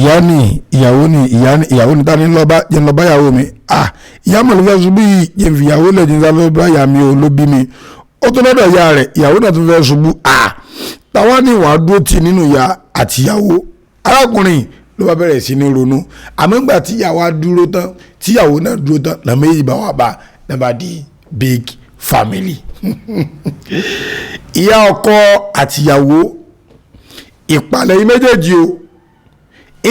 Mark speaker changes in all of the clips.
Speaker 1: ìyá ni ìyàwó ni tani lọ́ba jẹ́ lọ́ba ìyàwó mi ìyá mọ̀ ló fẹ́ ṣubú yìí jẹ́ fi ìyàwó lẹ̀ jẹ́ lọ́ba ìyá mi ò ló bí mi ó tó lọ́dọ̀ ìyá rẹ̀ ìyàwó náà tún fẹ́ ṣubú táwa ní ìwà dúró tì nínú ìyá àti ìyàwó arákùnrin ló bá bẹ̀rẹ̀ sí ní ronú àmọ́ nígbà tí ìyàwó dúró tán tí ìyàwó náà dúró tán làmọ́ èyí bá wà bá nàbà di big family. ìyá ọkọ àti ìyàwó ìpàlẹ̀ yìí méjèèjì o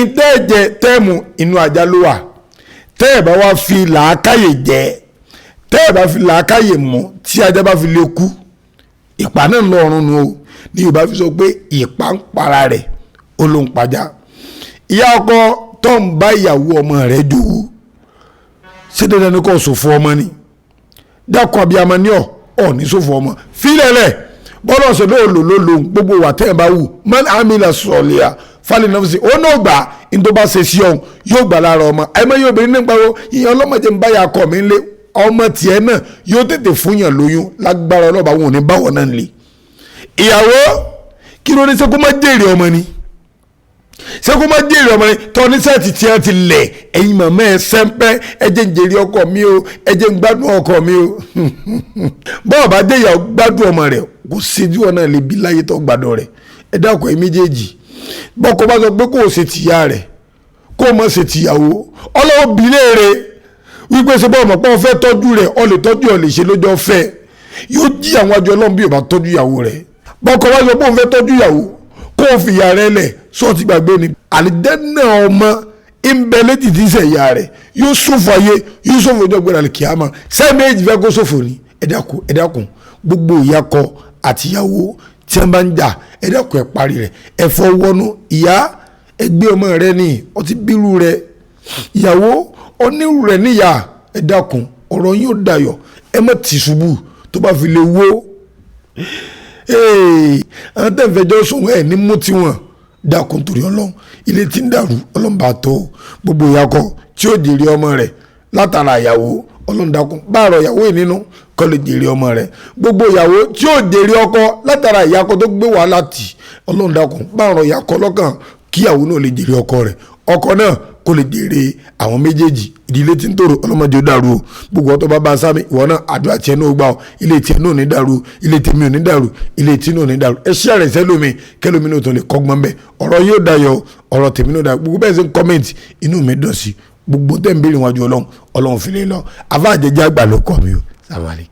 Speaker 1: ìtẹ́ẹ̀jẹ tẹ́ẹ̀mù inú ajá ló wà tẹ́ẹ̀ bá wá fi làákàyè jẹ tẹ́ẹ̀ bá fi làákàyè mọ́ tí ajá bá fi lè kú ìpà náà lọ́rùn nù o ní Yorùbá fi sọ pé ìpà ń para rẹ̀ ó ló ń pajá. ìyá ọkọ tó ń bá ìyàwó ọmọ rẹ̀ jòwó ṣé dandan ni kò ṣòfò ọmọ ni dákun abiyamọ ní ọ ní ṣòfò ọmọ fílẹ̀lẹ̀ bọ́lá ọ̀sẹ̀ ló lò gbogbo wà tẹ́ẹ̀ bá wù man amila sọ̀lìyà fali nafsi ó náà gbà nítorí bá ṣe sí ọ̀hún yóò gbà lára ọmọ ẹ̀mọ́ yóò bẹ̀rẹ̀ nípa wo ìyẹn ọlọ́mọdé ń bá ya kọ̀ mí lé ọmọ tiẹ̀ náà yóò tètè fún yàn lóyún lágbára ọlọ́ba wọn ò ní báwọ̀ náà lé. ìyàwó kí ló ní sẹ́kó má jèrè ọmọ ni sẹ́kó má jèrè ọmọ ni tọ́ ní sẹ́ẹ̀tì tí wọ́n ti lẹ̀ ẹ̀yin màmá ẹ̀ sẹ́ńpẹ́ ẹ̀jẹ̀ ń jèrè ọkọ mi o ẹ̀jẹ̀ ń gbádùn ọkọ mi o bọ́ọ̀ bá dé ìyàwó gbádùn ọmọ rẹ̀ kò sí bí wọn náà lè bí láyé tó gbádùn rẹ̀ ẹ dákun ẹ méjèèjì bọ́kọ bá sọ pé kò ṣe tìyá rẹ̀ kó mọ̀ ṣe tìyàwó ọlọ́wọ́ bí léèrè wípé ṣe bọ́ọ̀ mọ̀ pé wọ́n fẹ́ tọ́jú rẹ̀ ọ lè tọ́jú ọ lè ṣe lójọ́ fẹ́ yóò jí àwọn àjọ ọlọ́run bí ò bá tọ́jú ìyàwó rẹ̀ bọ́kọ bá sọ pé òun fẹ́ tọ́jú ìyàwó kó o fi ìyá rẹ̀ lẹ̀ sọ́ọ̀tì gbàgbé ni àlìdẹ́nà ọmọ ìbẹ̀lẹ̀ títí sẹ̀ ìyá rẹ̀ yóò ṣòfò ayé yóò ṣòfò ọjọ́ gbẹ̀rẹ̀ àlìkìyàmá sẹ́ẹ̀mẹ́jì fẹ́ kó ṣòfò ni ẹ dákun gbogbo ìyàkọ àtìyàwó tí wọ́n bá ń jà ẹ dákun ẹ parí rẹ̀ ẹ fọwọ́nú ìyá ẹgbẹ́ ọmọ rẹ̀ ní ọtí bírú rẹ̀ ìyàwó onírú rẹ̀ níyà ẹ dákun ọ̀rọ̀ yóò dayọ̀ ẹ má tì ṣubú tó bá fi lè wó àwọn tẹ̀fẹ̀jọ́ sùn ẹ̀ ní mú tiwọn dákun torí ọlọ́run ilé tí ń dàrú ọlọ́run bá tó gbogbo ìyàkọ tí ó jèrè ọmọ rẹ̀ látara ìyàwó ọlọ́run dákun báàrọ̀ ìyàwó yìí nínú kọ́ lè jèrè ọmọ rẹ̀ gbogbo ìyàwó tí ó jèrè ọkọ látara ìyàkọ tó gbé wàhálà tì ọlọ́run dákun báàrọ̀ ìyàkọ lọ́kàn kíyàwó náà lè jèrè ọkọ rẹ̀ ọkọ náà kó lè jèrè àwọn méjèèjì ìdílé tí ń tòrò ọlọ́mọdé ó dàrú o gbogbo ọtọ́ bá bá sámi ìwọ náà àdúrà tiẹ̀ náà ó gbà ọ ilé tiẹ̀ náà ò ní dàrú ilé tèmi ò ní dàrú ilé tí náà ò ní dàrú ẹ ṣí àrẹ sẹ́lómi kẹlómi náà tó lè kọ́gbọ́n bẹ́ẹ̀ ọ̀rọ̀ yóò dayọ̀ ọ̀rọ̀ tèmi náà dàrú gbogbo bẹ́ẹ̀ sí ń kọ́mẹ̀ntì inú mi dùn sí gbogbo tẹ́ ń béèrè wájú ọlọ́run fi lè lọ àfáàjẹjẹ àgbà ló kọ́ mi o sàmàlì.